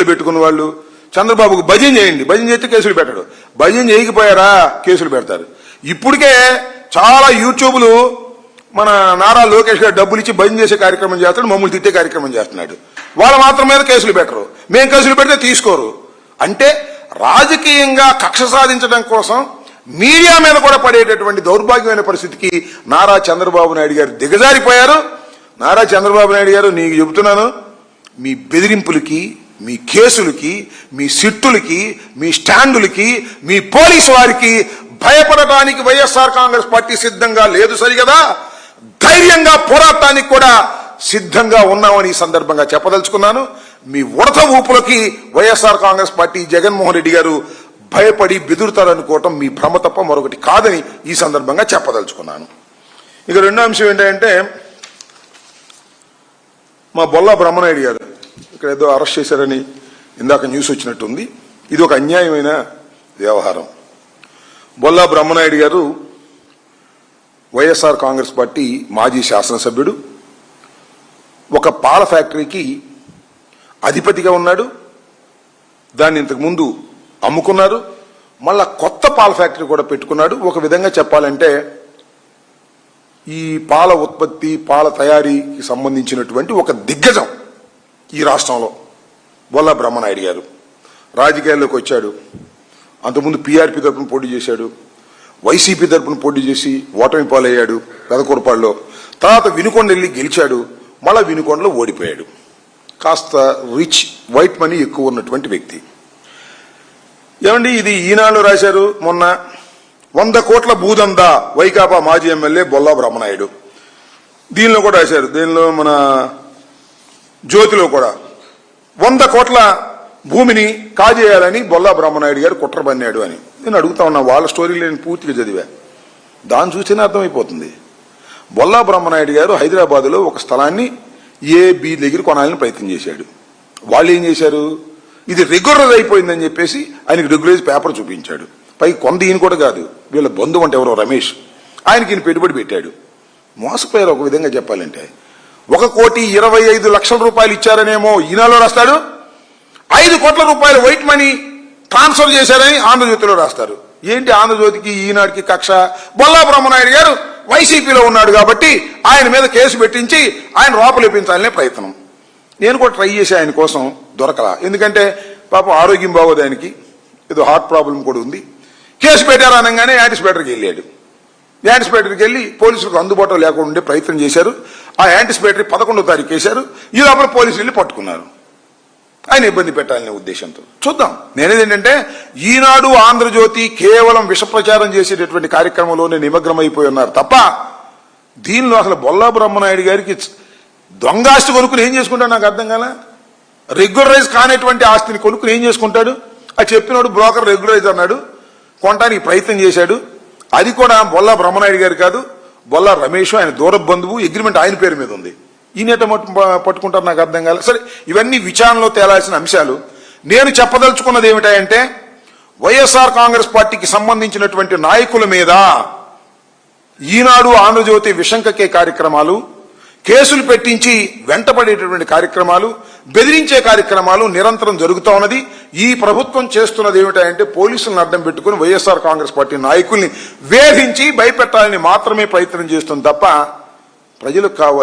పెట్టుకున్న వాళ్ళు చంద్రబాబుకు భజన చేయండి, భజన చేస్తే కేసులు పెట్టడు. భజన చేయకపోయారా కేసులు పెడతారు. ఇప్పటికే చాలా యూట్యూబ్లు మన నారా లోకేష్ గారు డబ్బులు ఇచ్చి భజన చేసే కార్యక్రమం చేస్తాడు, మమ్మల్ని తిట్టే కార్యక్రమం చేస్తున్నాడు. వాళ్ళ మాత్రం మీద కేసులు పెట్టరు, మేము కేసులు పెడితే తీసుకోరు. అంటే రాజకీయంగా కక్ష సాధించడం కోసం మీడియా మీద కూడా పడేటటువంటి దౌర్భాగ్యమైన పరిస్థితికి నారా చంద్రబాబు నాయుడు గారు దిగజారిపోయారు. నారా చంద్రబాబు నాయుడు గారు, నీకు చెబుతున్నాను, మీ బెదిరింపులకి, మీ కేసులకి, మీ సిట్టులకి, మీ స్టాండులకి, మీ పోలీసు వారికి భయపడటానికి వైఎస్ఆర్ కాంగ్రెస్ పార్టీ సిద్ధంగా లేదు సరిగదా. ధైర్యంగా పోరాటానికి కూడా సిద్ధంగా ఉన్నామని ఈ సందర్భంగా చెప్పదలుచుకున్నాను. మీ ఉడత ఊపులకి వైఎస్ఆర్ కాంగ్రెస్ పార్టీ జగన్మోహన్ రెడ్డి గారు భయపడి బెదురుతారనుకోవటం మీ భ్రమ తప్ప మరొకటి కాదని ఈ సందర్భంగా చెప్పదలుచుకున్నాను. ఇక రెండో అంశం ఏంటంటే, మా బొల్లా బ్రహ్మనాయుడు గారు ఇక్కడ ఏదో అరెస్ట్ చేశారని ఇందాక న్యూస్ వచ్చినట్టుంది. ఇది ఒక అన్యాయమైన వ్యవహారం. బొల్లా బ్రహ్మనాయుడు గారు వైఎస్ఆర్ కాంగ్రెస్ పార్టీ మాజీ శాసనసభ్యుడు. ఒక పాల ఫ్యాక్టరీకి అధిపతిగా ఉన్నాడు. దాన్ని ఇంతకుముందు అమ్ముకున్నారు. మళ్ళా కొత్త పాల ఫ్యాక్టరీ కూడా పెట్టుకున్నాడు. ఒక విధంగా చెప్పాలంటే ఈ పాల ఉత్పత్తి, పాల తయారీకి సంబంధించినటువంటి ఒక దిగ్గజం ఈ రాష్ట్రంలో బొల్లా బ్రహ్మనాయుడు గారు. రాజకీయాల్లోకి వచ్చాడు. అంతకుముందు పీఆర్పీ తరఫున పోటీ చేశాడు, వైసీపీ తరఫున పోటీ చేసి ఓటమి పాలయ్యాడు పెదకూరపాడులో. తర్వాత వినుకొండ వెళ్ళి గెలిచాడు, మళ్ళా వినుకొండలో ఓడిపోయాడు. కాస్త రిచ్, వైట్ మనీ ఎక్కువ ఉన్నటువంటి వ్యక్తి. ఏమండి, ఇది ఈనాడు రాశారు మొన్న, 100 కోట్ల భూదందా వైకాపా మాజీ ఎమ్మెల్యే బొల్లా బ్రహ్మనాయుడు. దీనిలో కూడా రాశారు, దీనిలో మన జ్యోతిలో కూడా 100 కోట్ల భూమిని కాజేయాలని బొల్లా బ్రహ్మనాయుడు గారు కుట్ర పన్నాడు అని. నేను అడుగుతా ఉన్నా, వాళ్ళ స్టోరీలు నేను పూర్తిగా చదివా, దాన్ని చూస్తేనే అర్థమైపోతుంది. బొల్లా బ్రహ్మనాయుడు గారు హైదరాబాద్లో ఒక స్థలాన్ని A-B దగ్గర కొనాలని ప్రయత్నం చేశాడు. వాళ్ళు ఏం చేశారు, ఇది రెగ్యులరైజ్ అయిపోయిందని చెప్పేసి ఆయనకి రెగ్యులరైజ్ పేపర్ చూపించాడు. పైకి కొంత ఈయన కూడా కాదు, వీళ్ళ బంధువు అంటే ఎవరో రమేష్, ఆయనకి ఈయన పెట్టుబడి పెట్టాడు. మోసపోయారు ఒక విధంగా చెప్పాలంటే. 1,25,00,000 రూపాయలు ఇచ్చారనేమో ఈనాలో రాస్తాడు, 5 కోట్ల రూపాయలు వైట్ మనీ ట్రాన్స్ఫర్ చేశారని ఆంధ్రజ్యోతిలో రాస్తారు. ఏంటి ఆంధ్రజ్యోతికి ఈనాడికి కక్ష? బొల్లా బ్రహ్మనాయుడు గారు వైసీపీలో ఉన్నాడు కాబట్టి ఆయన మీద కేసు పెట్టించి ఆయన లోపలిపించాలనే ప్రయత్నం. నేను కూడా ట్రై చేసి ఆయన కోసం దొరకలా. ఎందుకంటే పాపం ఆరోగ్యం బాగోదు ఆయనకి, ఏదో హార్ట్ ప్రాబ్లం కూడా ఉంది. కేసు పెట్టారు అనగానే యాంటిసిపేటర్కి వెళ్ళాడు. యాంటిసిపేటర్కి వెళ్ళి పోలీసులకు అందుబాటులో లేకుండా ఉండే ప్రయత్నం చేశారు. ఆ యాంటిసిపేటరీ 11వ తారీఖు వేశారు. ఈ లోపల పోలీసులు వెళ్ళి పట్టుకున్నారు. ఆయన ఇబ్బంది పెట్టాలనే ఉద్దేశంతో. చూద్దాం. నేనేదేంటంటే, ఈనాడు ఆంధ్రజ్యోతి కేవలం విష ప్రచారం చేసేటటువంటి కార్యక్రమంలోనే నిమగ్నమైపోయి ఉన్నారు తప్ప దీనిలో అసలు బొల్లా బ్రహ్మనాయుడు గారికి దొంగాస్తి కొనుక్కుని ఏం చేసుకుంటాడు నాకు అర్థం కాల. రెగ్యులరైజ్ కానిటువంటి ఆస్తిని కొనుక్కుని ఏం చేసుకుంటాడు? అది చెప్పినాడు బ్రోకర్ రెగ్యులరైజ్ అన్నాడు, కొనడానికి ప్రయత్నం చేశాడు. అది కూడా బొల్లా బ్రహ్మనాయుడు గారు కాదు, బొల్లా రమేష్, ఆయన దూర బంధువు. అగ్రిమెంట్ ఆయన పేరు మీద ఉంది. ఈయనట పట్టుకుంటారు నాకు అర్థం కాలేదు. సరే, ఇవన్నీ విచారణలో తేలాల్సిన అంశాలు. నేను చెప్పదలుచుకున్నది ఏమిటంటే, వైఎస్ఆర్ కాంగ్రెస్ పార్టీకి సంబంధించినటువంటి నాయకుల మీద ఈనాడు ఆంధ్రజ్యోతి విషంకకే కార్యక్రమాలు, కేసులు పెట్టించి వెంటపడేటటువంటి కార్యక్రమాలు, బెదిరించే కార్యక్రమాలు నిరంతరం జరుగుతూ ఉన్నది. ఈ ప్రభుత్వం చేస్తున్నది ఏమిటంటే, పోలీసులను అడ్డం పెట్టుకుని వైఎస్ఆర్ కాంగ్రెస్ పార్టీ నాయకుల్ని వేధించి భయపెట్టాలని మాత్రమే ప్రయత్నం చేస్తుంది తప్ప ప్రజలకు కావాలి